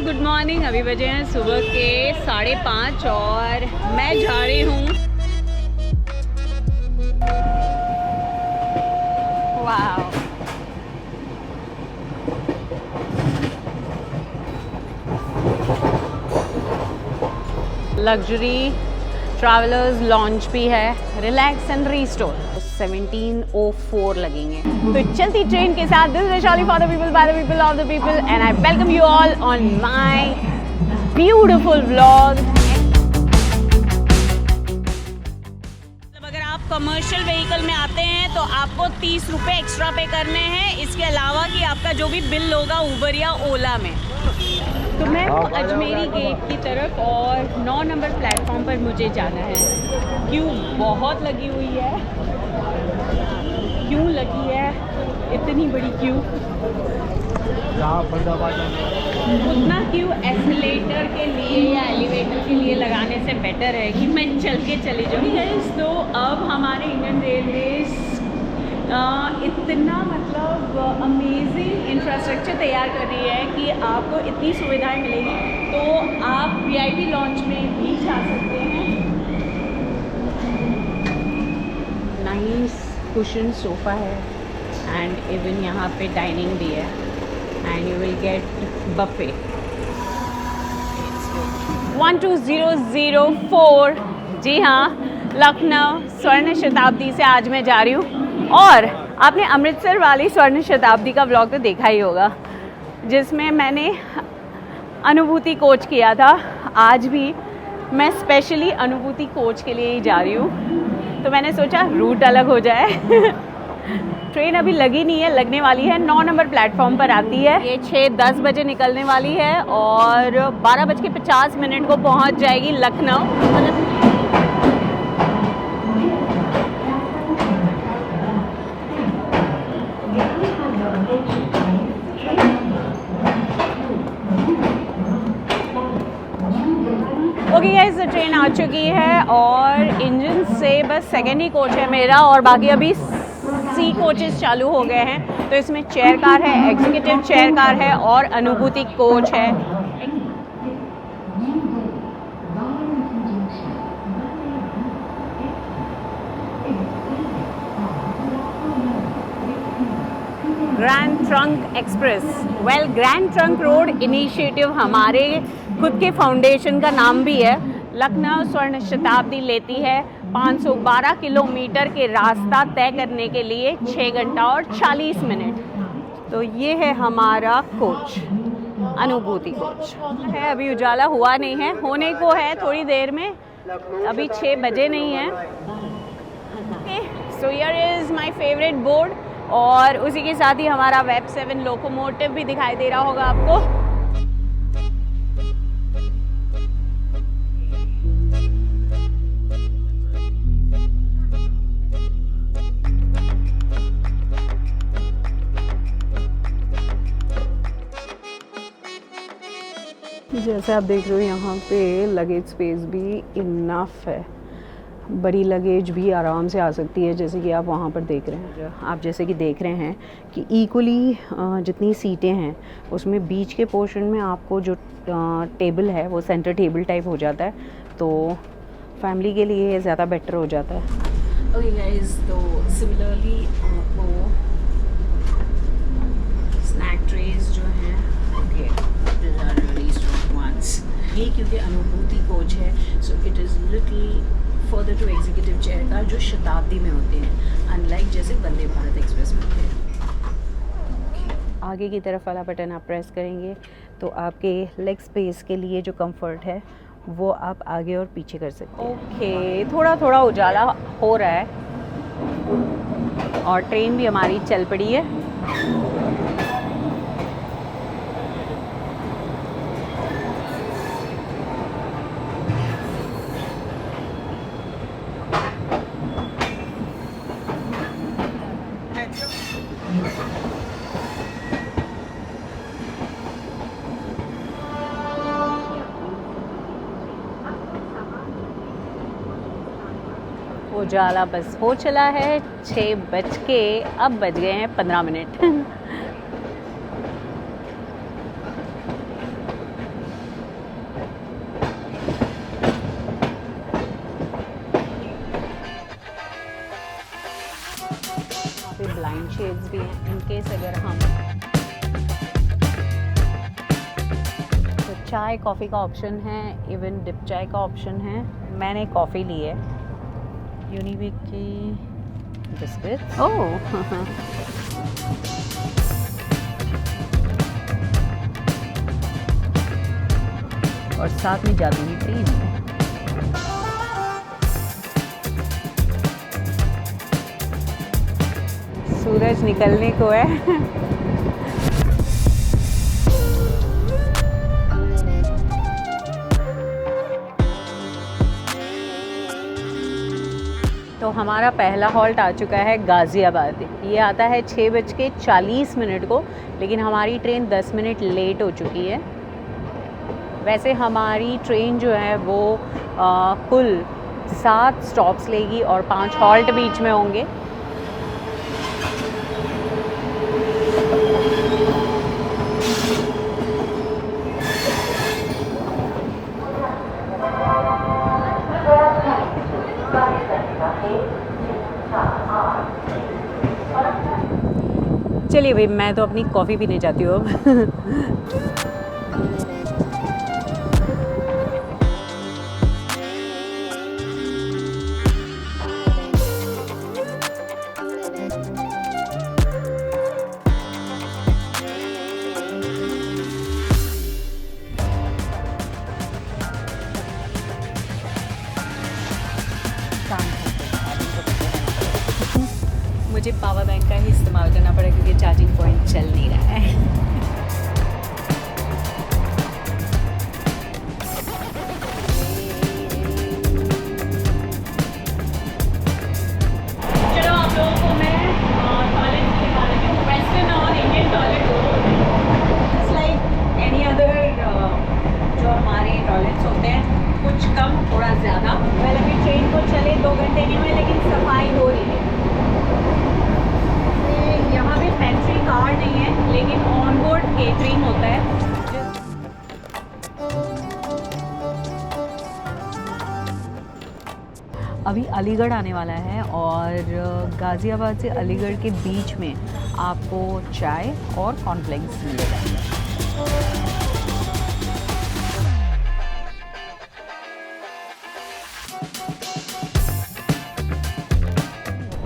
Good morning. अभी बजे हैं सुबह के 5:30 और मैं जा रही हूँ वाह लग्जरी ट्रैवलर्स लॉन्च भी है, रिलैक्स एंड रीस्टोर। 17:04 लगेंगे। तो चलती ट्रेन के साथ this is Vaishali for the people by the people of the people and I welcome you all on my beautiful vlog. अगर आप कमर्शियल व्हीकल में आते हैं तो आपको 30 रुपये एक्स्ट्रा पे करने हैं, इसके अलावा कि आपका जो भी बिल होगा उबर या ओला में। तो मैं हूँ अजमेरी गेट की तरफ और 9 नंबर प्लेटफॉर्म पर मुझे जाना है। क्यों बहुत लगी हुई है, क्यों लगी है इतनी बड़ी क्यों, उतना क्यों एस्केलेटर के लिए या एलिवेटर के लिए लगाने से बेटर है कि मैं चल के चली जाऊँ। तो अब हमारे इंडियन रेलवेज इतना मतलब अमेजिंग इंफ्रास्ट्रक्चर तैयार कर रही है कि आपको इतनी सुविधाएं मिलेगी। तो आप वीआईपी लॉन्च में भी जा सकते हैं। नाइस कुशन सोफ़ा है एंड इवन यहाँ पे डाइनिंग भी है and you will get buffet. 12004 जी हाँ, लखनऊ स्वर्ण शताब्दी से आज मैं जा रही हूँ। और आपने अमृतसर वाली स्वर्ण शताब्दी का व्लॉग तो देखा ही होगा जिसमें मैंने अनुभूति कोच किया था। आज भी मैं स्पेशली अनुभूति कोच के लिए ही जा रही हूँ, तो मैंने सोचा रूट अलग हो जाए। ट्रेन अभी लगी नहीं है, लगने वाली है। 9 नंबर प्लेटफॉर्म पर आती है। ये 6:10 बजे निकलने वाली है और 12:50 को पहुँच जाएगी लखनऊ। ओके गाइस, ट्रेन आ चुकी है और इंजन से बस सेकेंड ही कोच है मेरा और बाकी अभी सी कोचेस चालू हो गए हैं। तो इसमें चेयर कार है, एग्जीक्यूटिव चेयर कार है और अनुभूति कोच है। Grand trunk express. Well, grand trunk road initiative हमारे खुद के फाउंडेशन का नाम भी है। लखनऊ स्वर्ण शताब्दी लेती है 512 किलोमीटर के रास्ता तय करने के लिए 6 घंटा और 40 मिनट। तो ये है हमारा कोच, अनुभूति कोच है। अभी उजाला हुआ नहीं है, होने को है थोड़ी देर में, अभी 6 बजे नहीं है। So here is my favourite board और उसी के साथ ही हमारा वेब 7 लोकोमोटिव भी दिखाई दे रहा होगा आपको। जैसे आप देख रहे हो यहाँ पे लगेज स्पेस भी इनफ है, बड़ी लगेज भी आराम से आ सकती है। जैसे कि आप वहाँ पर देख रहे हैं, आप जैसे कि देख रहे हैं कि इक्वली जितनी सीटें हैं उसमें बीच के पोर्शन में आपको जो टेबल है वो सेंटर टेबल टाइप हो जाता है, तो फैमिली के लिए ज़्यादा बेटर हो जाता है। ओके गाइस, तो सिमिलरली आपको स्नैक ट्रेज जो हैं ये क्योंकि अनुभूति कोच है, so it is little further to executive chair car जो शताब्दी में होते हैं, अनलाइक जैसे वंदे भारत एक्सप्रेस में होते हैं। आगे की तरफ वाला बटन आप प्रेस करेंगे तो आपके लेग स्पेस के लिए जो कंफर्ट है वो आप आगे और पीछे कर सकते हैं। ओके, थोड़ा थोड़ा उजाला हो रहा है और ट्रेन भी हमारी चल पड़ी है। उजाला बस हो चला है। 6 बज के अब बज गए हैं 15 मिनट। ब्लाइंड शेड्स भी हैं इन केस अगर हम तो चाय कॉफ़ी का ऑप्शन है, इवन डिप चाय का ऑप्शन है। मैंने कॉफ़ी ली है। यूनिबिक की बिस्किट, ओह और साथ में जादुई क्रीम। सूरज निकलने को है। तो हमारा पहला हॉल्ट आ चुका है गाज़ियाबाद। ये आता है 6:40 को, लेकिन हमारी ट्रेन 10 मिनट लेट हो चुकी है। वैसे हमारी ट्रेन जो है वो कुल 7 स्टॉप्स लेगी और 5 हॉल्ट बीच में होंगे। चलिए भाई, मैं तो अपनी कॉफ़ी पीने जाती हूँ अब। मुझे पावर बैंक का ही इस्तेमाल करना पड़ा क्योंकि चार्जिंग पॉइंट चल नहीं रहा है। चलो आप लोगों को मैं टॉयलेट दिखा देती हूँ। वेस्टर्न और Indian toilet just like any other जो हमारे टॉयलेट्स होते हैं, कुछ कम थोड़ा ज़्यादा। वेल अभी ट्रेन को चले 2 घंटे नहीं हुए, लेकिन सफाई हो रही है। यहाँ पे पेंट्री कार्ड नहीं है, लेकिन ऑन बोर्ड केटरिंग होता है। अभी अलीगढ़ आने वाला है और गाज़ियाबाद से अलीगढ़ के बीच में आपको चाय और कॉर्नफ्लेक्स मिलेगा।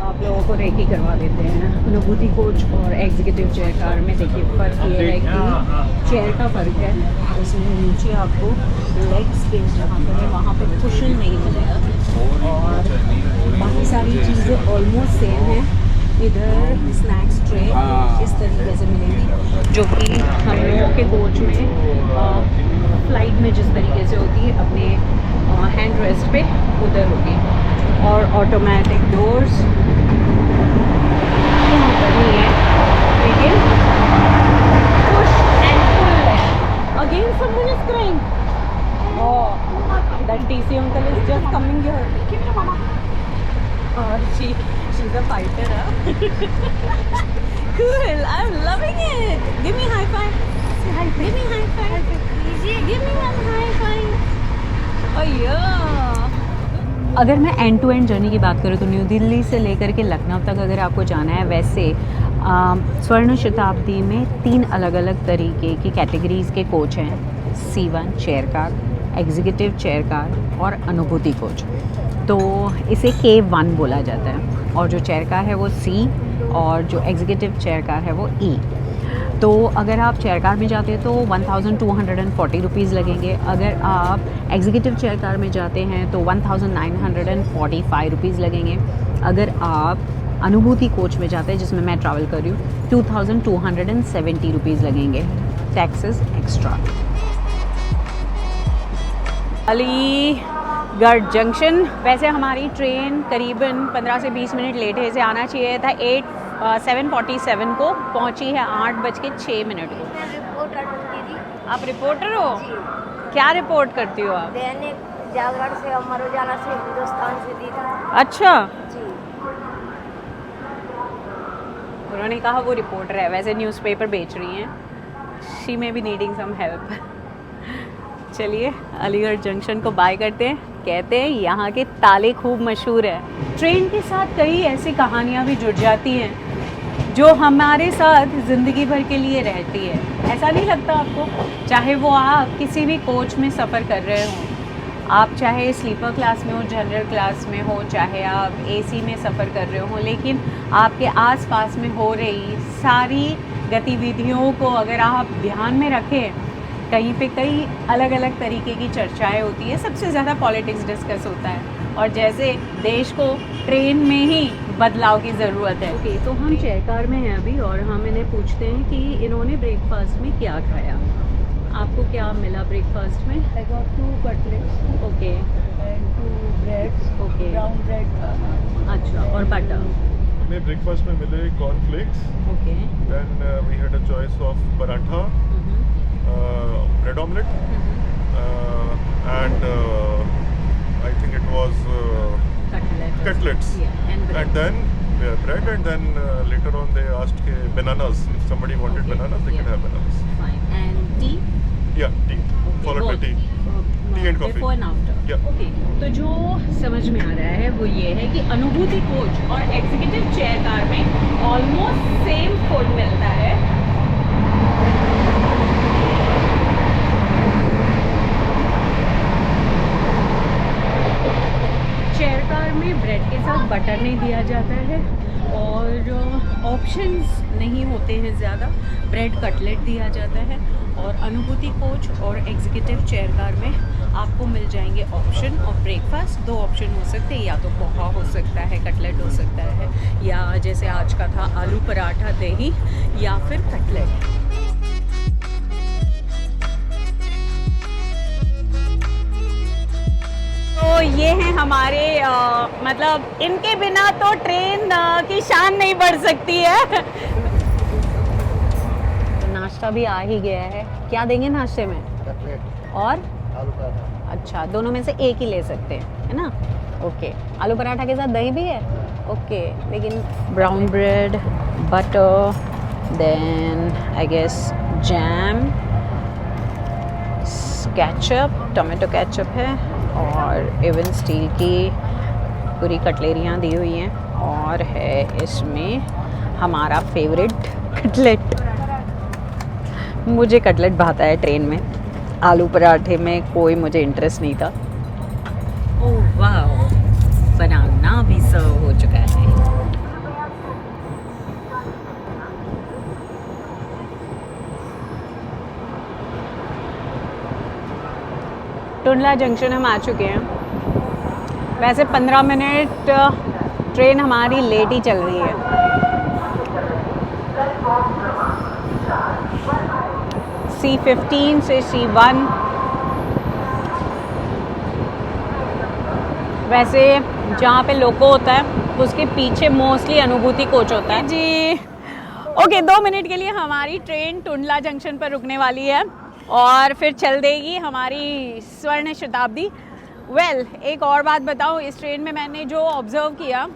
आप लोगों को रेकी करवा देते हैं। अनुभूति कोच और एग्जीक्यूटिव चेयर कार में देखिए फ़र्क ये है कि चेयर का फ़र्क है। उसमें नीचे आपको लेग स्पेस जहाँ पर है वहाँ पे कुशन नहीं मिलेगा और बाकी सारी चीज़ें ऑलमोस्ट सेम हैं। इधर स्नैक्स ट्रे इस तरीके से मिलेंगी, जो कि हम लोगों के कोच में फ्लाइट में जिस तरीके से होती है अपने हैंड रेस्ट पे उधर होगी। और ऑटोमेटिक डोर्स यहाँ पर नहीं है, लेकिन पुश एंड पुल है। Again someone is crying. Oh, that DC uncle is just coming here. Give me mama. she's a fighter, huh? Cool, I'm loving it. Give me high five. Say high five. Give me high five. Give me one high five. Oh yeah. अगर मैं and to and journey की बात करूँ तो new Delhi से लेकर के लखनऊ तक अगर आपको जाना है, वैसे स्वर्ण शताब्दी में 3 अलग अलग तरीके की कैटेगरीज़ के कोच हैं। C1 chair car, executive chair car और अनुभूति कोच। तो इसे K1 बोला जाता है और जो चेयर कार है वो C और जो एग्जीक्यूटिव चेयर कार है वो E। तो अगर आप चेयर कार में जाते हैं तो 1240 रुपीज़ लगेंगे। अगर आप एग्जीक्यूटिव चेयर कार में जाते हैं तो 1945 रुपीज़ लगेंगे। अगर आप अनुभूति कोच में जाते हैं, जिसमें मैं ट्रैवल कर रही हूँ, 2270 रुपीज़ लगेंगे, टैक्सेस एक्स्ट्रा। अलीगढ़ जंक्शन, वैसे हमारी ट्रेन करीबन 15 से 20 मिनट लेट है, से आना चाहिए था 7:47 को, पहुंची है 8:06 को। रिपोर्टर दीदी। आप रिपोर्टर हो? क्या रिपोर्ट करती हो आप? दैनिक जागरण से, अमर उजाला से, हिंदुस्तान से दीदी। अच्छा, जी। उन्होंने कहा वो रिपोर्टर है, वैसे न्यूज़पेपर बेच रही हैं। शी में बी नीडिंग सम हेल्प। चलिए अलीगढ़ जंक्शन को बाय करते हैं। कहते हैं यहाँ के ताले खूब मशहूर है। ट्रेन के साथ कई ऐसी कहानियाँ भी जुड़ जाती हैं जो हमारे साथ ज़िंदगी भर के लिए रहती है। ऐसा नहीं लगता आपको? चाहे वो आप किसी भी कोच में सफ़र कर रहे हों, आप चाहे स्लीपर क्लास में हो, जनरल क्लास में हो, चाहे आप एसी में सफ़र कर रहे हो, लेकिन आपके आसपास में हो रही सारी गतिविधियों को अगर आप ध्यान में रखें, कहीं पे कई अलग अलग तरीके की चर्चाएं होती है। सबसे ज़्यादा पॉलिटिक्स डिस्कस होता है, और जैसे देश को ट्रेन में ही बदलाव की ज़रूरत है। ओके, तो हम चेयर कार में हैं अभी, और हम इन्हें पूछते हैं कि इन्होंने ब्रेकफास्ट में क्या खाया। आपको क्या मिला ब्रेकफास्ट में? I got 2 cutlets okay, and 2 breads. Okay. Brown bread. अच्छा, और बटर। हमें ब्रेकफास्ट में मिले cornflakes, okay, then we had a choice of paratha, bread omelette, and I think it was cutlets. And and then bread, and then later on they asked bananas, if somebody wanted bananas they could have bananas. Fine, and T? Yeah, tea followed by tea. Tea and coffee. Before and after. Yeah. Okay, तो जो समझ में आ रहा है वो ये है कि अनुभूति कोच और एग्जीक्यूटिव चेयर कार में ऑलमोस्ट सेम फूड मिलता है। चेयर कार में ब्रेड के साथ बटर नहीं दिया जाता है, और ऑप्शंस नहीं होते हैं ज़्यादा। ब्रेड कटलेट दिया जाता है, और अनुभूति कोच और एग्जीक्यूटिव चेयर कार में आपको मिल जाएंगे ऑप्शन। और ब्रेकफास्ट 2 ऑप्शन हो सकते हैं, या तो पोहा हो सकता है, कटलेट हो सकता है, या जैसे आज का था आलू पराठा दही, या फिर कटलेट। तो ये हैं हमारे मतलब इनके बिना तो ट्रेन की शान नहीं बढ़ सकती है। तो नाश्ता भी आ ही गया है। क्या देंगे नाश्ते में? और आलू पराठा। अच्छा, दोनों में से एक ही ले सकते हैं, है ना? ओके, आलू पराठा के साथ दही भी है? ओके, लेकिन brown bread, butter, then I guess jam, ketchup, tomato ketchup है, और इवन स्टील की पूरी कटलेरियाँ दी हुई हैं, और है इसमें हमारा फेवरेट कटलेट। मुझे कटलेट भाता है ट्रेन में, आलू पराठे में कोई मुझे इंटरेस्ट नहीं था। ओह वाह, बनाना भी सर्व हो चुका है। टुंडला जंक्शन हम आ चुके हैं। वैसे 15 मिनट ट्रेन हमारी लेट ही चल रही है। C15 से C1। वैसे जहाँ पे लोको होता है उसके पीछे मोस्टली अनुभूति कोच होता है जी। ओके, 2 मिनट के लिए हमारी ट्रेन टुंडला जंक्शन पर रुकने वाली है, और फिर चल देगी हमारी स्वर्ण शताब्दी। एक और बात बताऊँ, इस ट्रेन में मैंने जो ऑब्ज़र्व किया,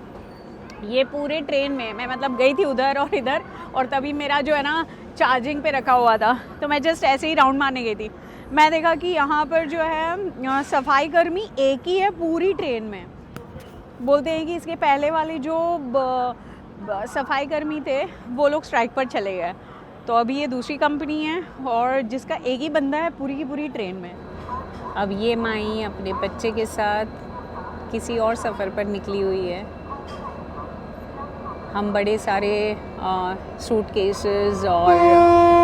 ये पूरे ट्रेन में मैं मतलब गई थी उधर और इधर, और तभी मेरा जो है ना चार्जिंग पे रखा हुआ था, तो मैं जस्ट ऐसे ही राउंड मारने गई थी। मैं देखा कि यहाँ पर जो है सफाई कर्मी एक ही है पूरी ट्रेन में। बोलते हैं कि इसके पहले वाले जो सफाई कर्मी थे वो लोग स्ट्राइक पर चले गए, तो अभी ये दूसरी कंपनी है और जिसका एक ही बंदा है पूरी की पूरी ट्रेन में। अब ये माई अपने बच्चे के साथ किसी और सफ़र पर निकली हुई है। हम बड़े सारे सूट केसेस और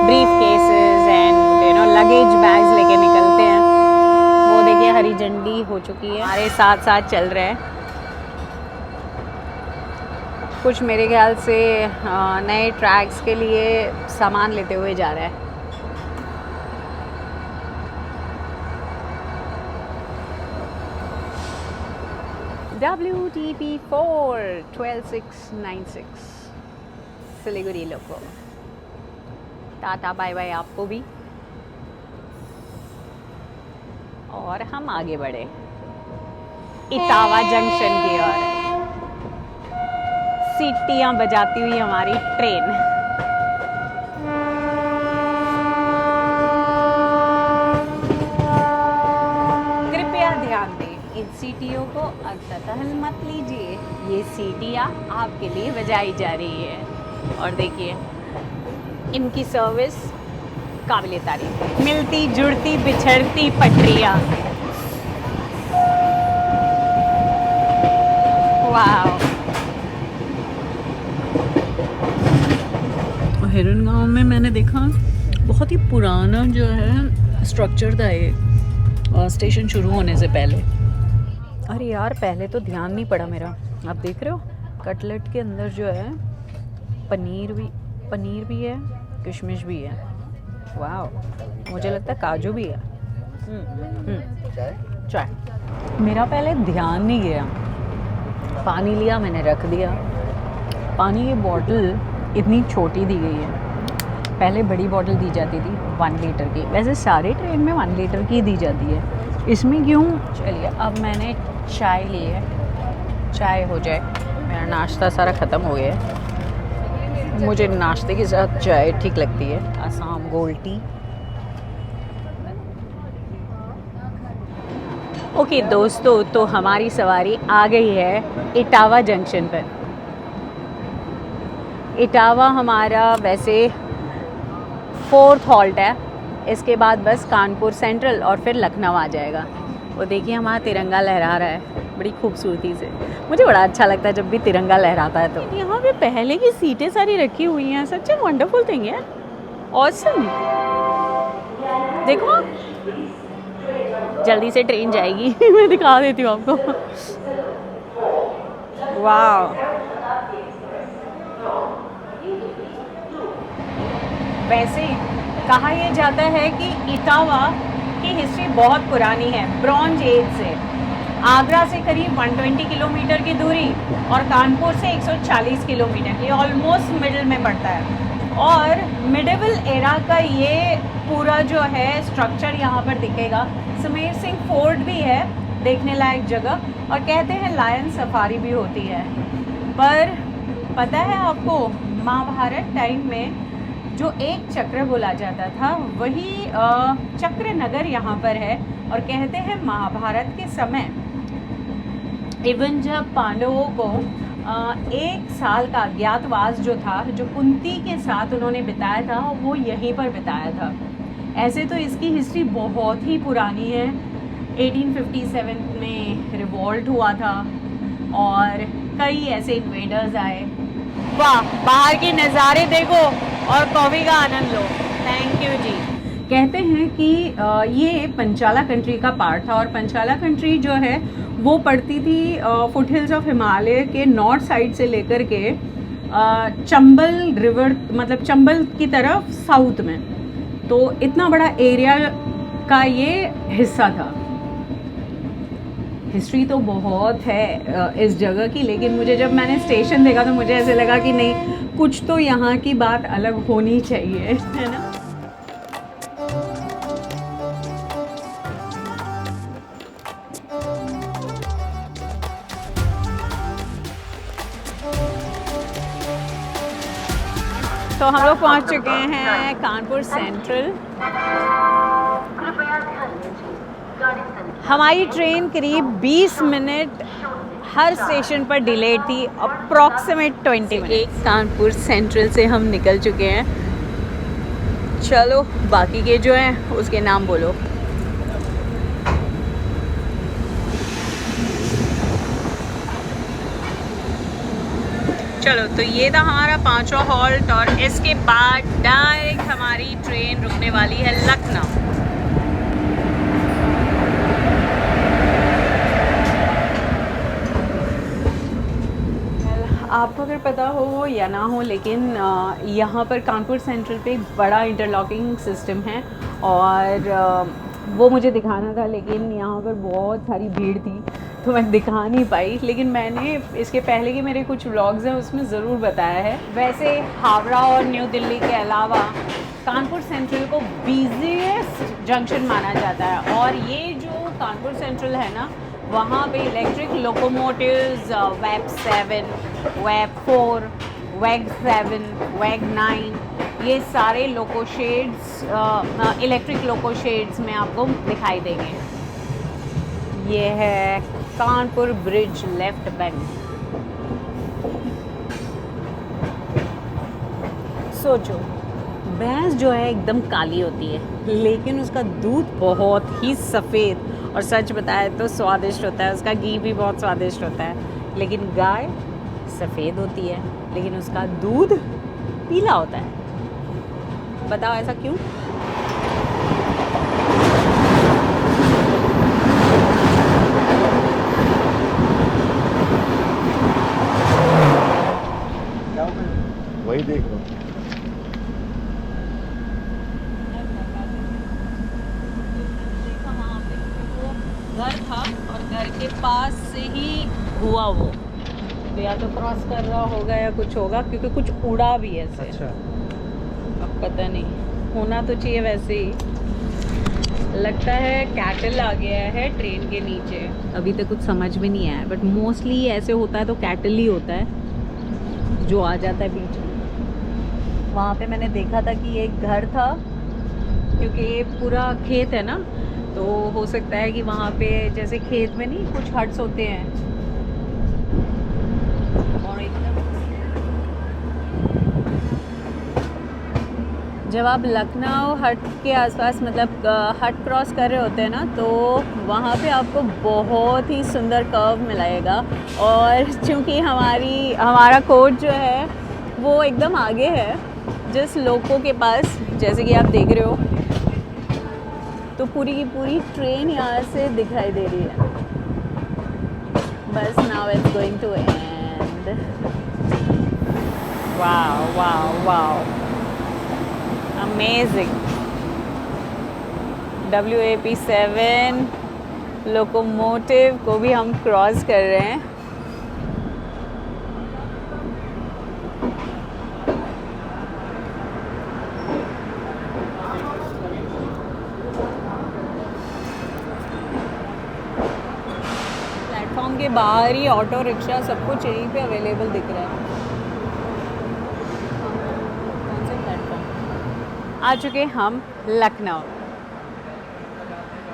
brief cases and luggage bags लेके निकलते हैं। वो देखिए हरी झंडी हो चुकी है, हमारे साथ साथ चल रहे हैं। कुछ मेरे ख्याल से नए ट्रैक्स के लिए सामान लेते हुए जा रहा है। WTP4 12696 सिलीगुड़ी लोको। टाटा बाय बाय आपको भी, और हम आगे बढ़े इटावा जंक्शन की ओर। सीटियां बजाती हुई हमारी ट्रेन। कृपया ध्यान दें, इन सीटियों को अंततः मत लीजिए। ये सीटियां आपके लिए बजाई जा रही है। और देखिए इनकी सर्विस काबिल तारीफ। मिलती जुड़ती बिछड़ती पटरियाँ, वाह। हिरन गांव में मैंने देखा बहुत ही पुराना जो है स्ट्रक्चर था ये स्टेशन शुरू होने से पहले। अरे यार पहले तो ध्यान नहीं पड़ा मेरा। आप देख रहे हो कटलेट के अंदर जो है पनीर भी है, किशमिश भी है। वाह, मुझे लगता है काजू भी है। चाय। मेरा पहले ध्यान नहीं गया, पानी लिया मैंने रख दिया। पानी की बॉटल इतनी छोटी दी गई है, पहले बड़ी बॉटल दी जाती थी 1 लीटर की। वैसे सारे ट्रेन में 1 लीटर की दी जाती है, इसमें क्यों? चलिए अब मैंने चाय ली है, चाय हो जाए। मेरा नाश्ता सारा ख़त्म हो गया है, मुझे नाश्ते के साथ चाय ठीक लगती है। Assam gold tea. ओके दोस्तों, तो हमारी सवारी आ गई है इटावा जंक्शन पर। इटावा हमारा वैसे 4th हॉल्ट है, इसके बाद बस कानपुर सेंट्रल और फिर लखनऊ आ जाएगा। वो देखिए हमारा तिरंगा लहरा रहा है बड़ी खूबसूरती से। मुझे बड़ा अच्छा लगता है जब भी तिरंगा लहराता है। तो यहाँ पे पहले की सीटें सारी रखी हुई हैं, सच में वंडरफुल थिंग है, ऑसम। देखो जल्दी से ट्रेन जाएगी मैं दिखा देती हूँ आपको। वाह, वैसे कहा यह जाता है कि इटावा की हिस्ट्री बहुत पुरानी है, ब्रॉन्ज एज से। आगरा से करीब 120 किलोमीटर की दूरी और कानपुर से 140 किलोमीटर, ये ऑलमोस्ट मिडिल में पड़ता है। और मिडिवल एरा का ये पूरा जो है स्ट्रक्चर यहाँ पर दिखेगा। सुमेर सिंह फोर्ट भी है देखने लायक जगह, और कहते हैं लायन सफारी भी होती है। पर पता है आपको महाभारत टाइम में जो एक चक्र बोला जाता था वही चक्र नगर यहाँ पर है। और कहते हैं महाभारत के समय इवन जब पांडवों को 1 साल का अज्ञातवास जो था, जो कुंती के साथ उन्होंने बिताया था, वो यहीं पर बिताया था। ऐसे तो इसकी हिस्ट्री बहुत ही पुरानी है। 1857 में रिवॉल्ट हुआ था और कई ऐसे इन्वेडर्स आए। वाह, बाहर के नज़ारे देखो और कॉफ़ी का आनंद लो। थैंक यू जी। कहते हैं कि ये पंचाला कंट्री का पार्ट था, और पंचाला कंट्री जो है वो पड़ती थी फुट हिल्स ऑफ हिमालय के नॉर्थ साइड से लेकर के चंबल रिवर, मतलब चंबल की तरफ साउथ में। तो इतना बड़ा एरिया का ये हिस्सा था। हिस्ट्री तो बहुत है इस जगह की, लेकिन मुझे जब मैंने स्टेशन देखा तो मुझे ऐसे लगा कि नहीं, कुछ तो यहाँ की बात अलग होनी चाहिए, है ना। तो हम लोग पहुँच चुके हैं कानपुर सेंट्रल। हमारी ट्रेन करीब 20 मिनट हर स्टेशन पर डिले थी, अप्रॉक्सीमेट 20 मिनट। कानपुर सेंट्रल से हम निकल चुके हैं। चलो बाकी के जो हैं उसके नाम बोलो। चलो, तो ये था हमारा 5वां हॉल्ट, और इसके बाद डायरेक्ट हमारी ट्रेन रुकने वाली है लखनऊ। आपको अगर पता हो या ना हो, लेकिन यहाँ पर कानपुर सेंट्रल पे एक बड़ा इंटरलॉकिंग सिस्टम है, और वो मुझे दिखाना था, लेकिन यहाँ पर बहुत सारी भीड़ थी तो मैं दिखा नहीं पाई। लेकिन मैंने इसके पहले के मेरे कुछ व्लॉग्स हैं उसमें ज़रूर बताया है। वैसे हावड़ा और न्यू दिल्ली के अलावा कानपुर सेंट्रल को बिजीएस्ट जंक्शन माना जाता है, और ये जो कानपुर सेंट्रल है ना, वहाँ पे इलेक्ट्रिक लोकोमोटिव्स वेब 7, वेब 4, वेग 7, वेग 9, ये सारे लोको शेड्स, इलेक्ट्रिक लोको शेड्स में आपको दिखाई देंगे। ये है कानपुर ब्रिज लेफ्ट बैंक। सोचो, भैंस जो है एकदम काली होती है, लेकिन उसका दूध बहुत ही सफ़ेद और सच बताए तो स्वादिष्ट होता है, उसका घी भी बहुत स्वादिष्ट होता है। लेकिन गाय सफ़ेद होती है, लेकिन उसका दूध पीला होता है। बताओ ऐसा क्यों? वही देख रहा हूँ। देखा वहाँ पे वो घर था और घर के पास से ही हुआ वो, तो या तो क्रॉस कर रहा होगा या कुछ होगा, क्योंकि कुछ उड़ा भी है ऐसे। अच्छा, अब पता नहीं, होना तो चाहिए वैसे ही। लगता है कैटल आ गया है ट्रेन के नीचे, अभी तक कुछ समझ में नहीं आया, बट मोस्टली ऐसे होता है तो कैटल ही होता है जो आ जाता है बीच में। वहाँ पे मैंने देखा था कि एक घर था, क्योंकि ये पूरा खेत है ना, तो हो सकता है कि वहाँ पे जैसे खेत में नहीं कुछ हट्स होते हैं, और एकदम जब आप लखनऊ हट के आसपास मतलब हट क्रॉस कर रहे होते हैं ना, तो वहाँ पे आपको बहुत ही सुंदर कर्व मिलेगा। और चूँकि हमारा कोच जो है वो एकदम आगे है जिस लोगों के पास, जैसे कि आप देख रहे हो, तो पूरी की पूरी ट्रेन यहाँ से दिखाई दे रही है। बस now it's going to end. Wow wow wow, amazing. WAP7 locomotive को भी हम क्रॉस कर रहे हैं। प्लेटफॉर्म के बाहर ही ऑटो रिक्शा सब कुछ यहीं पे अवेलेबल दिख रहा है। कौन से प्लेटफॉर्म आ चुके हम? लखनऊ।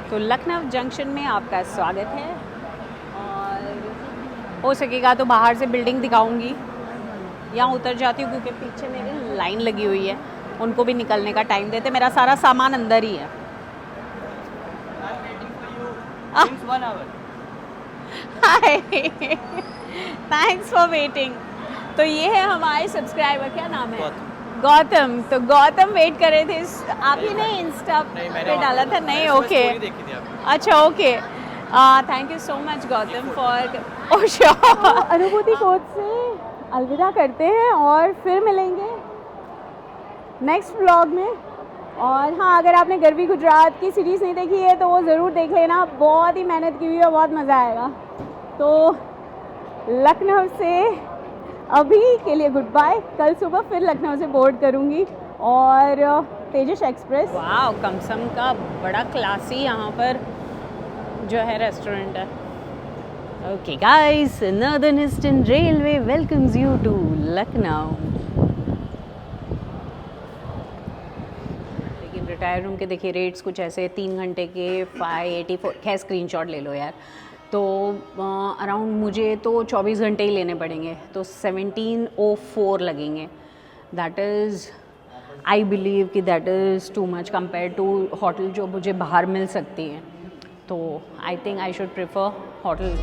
तो लखनऊ जंक्शन में आपका स्वागत है, और हो सकेगा तो बाहर से बिल्डिंग दिखाऊंगी। यहाँ उतर जाती हूँ क्योंकि पीछे मेरी लाइन लगी हुई है, उनको भी निकलने का टाइम देते। मेरा सारा सामान अंदर ही है। हाय, थैंक्स फॉर वेटिंग। तो ये है हमारे सब्सक्राइबर, क्या नाम है? गौतम। तो गौतम वेट कर रहे थे। आप ही ने इंस्टा पे डाला था? नहीं, ओके, अच्छा okay. Thank you so much Gautam for. अनुभूति कोच से अलविदा करते हैं और फिर मिलेंगे नेक्स्ट व्लॉग में। और हाँ, अगर आपने गर्वी गुजरात की सीरीज़ नहीं देखी है तो वो ज़रूर देख लेना, बहुत ही मेहनत की हुई है, बहुत मज़ा आएगा। तो लखनऊ से अभी के लिए गुड बाय। कल सुबह फिर लखनऊ से बोर्ड करूँगी और तेजस एक्सप्रेस। वाह, कमसम का बड़ा क्लासी यहाँ पर जो है रेस्टोरेंट है। Okay guys, northern eastern railway welcomes you to Lucknow. लेकिन रिटायर रूम के देखिए रेट्स कुछ ऐसे, 3 घंटे के 584। खैर स्क्रीनशॉट ले लो यार। तो अराउंड मुझे तो 24 घंटे ही लेने पड़ेंगे, तो 1704 लगेंगे। दैट इज़, आई बिलीव कि that is too much compare to hotel जो मुझे बाहर मिल सकती हैं। तो I think I should prefer hotel.